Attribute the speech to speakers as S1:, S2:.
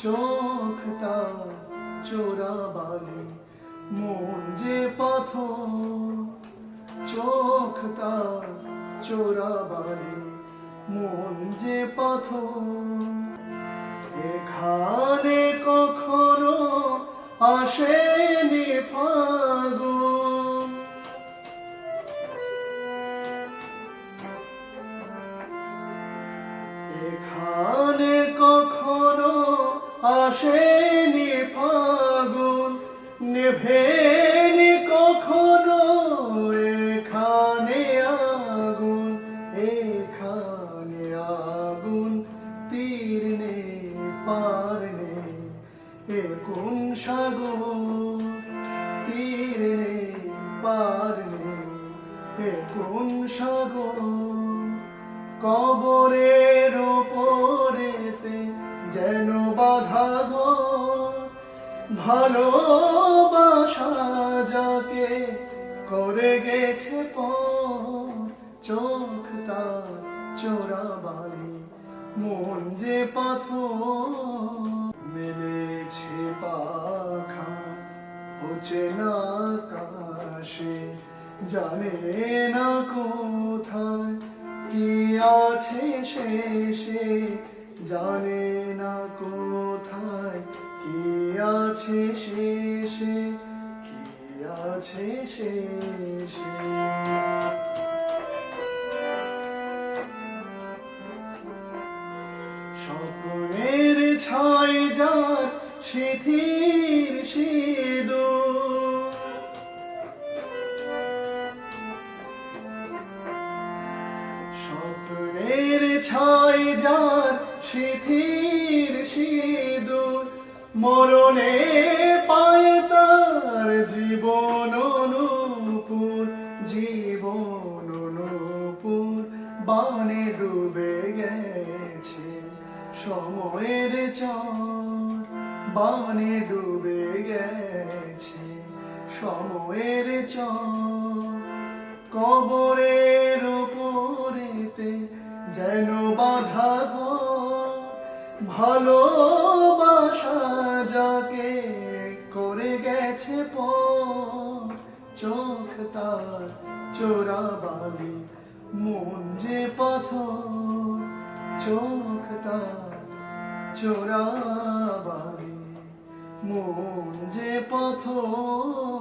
S1: চোখ তার চোরাবালি, মন যে পাথর। চোখ তার চোরাবালি, মন যে পাথর। এখানে কখনো আসেনি ফাগুন, এখানে কখনো আসেনি ফাগুন, নেভেনি কখনো এখানে আগুন। এখানে আগুন, তীর নেই পার নেই, এ কোন সাগর। তীর নেই পার নেই, এ কোন সাগর। কবরের ওপরেতে যেন বাঁধা ঘর, ভালোবাসা যাকে করে গেছে পর। চোখ তার চোরাবালি, মন যে পাথর। মেলেছে পাখা অচেনা আকাশে, জানে না কোথায় কি আছে শেষে। জানে না কোথায় কি আছে শেষে, কি আছে শেষে। স্বপ্নের ছাই যার শিথির সিঁদুর, স্বপ্নের ছাই যার শিথির সিঁদুর। মরণে পায় তার জীবন নূপুর, জীবন নূপুর। বানে ডুবে গেছে সময়ের চর, বানে ডুবে গেছে সময়ের চর। কবরের ওপরেতে যেন বাঁধা ঘর, ভালোবাসা যাকে করে গেছে পর। চোখ তার চোরাবালি, মন যে পাথর। চোখ তার চোরাবালি, মন যে পাথর।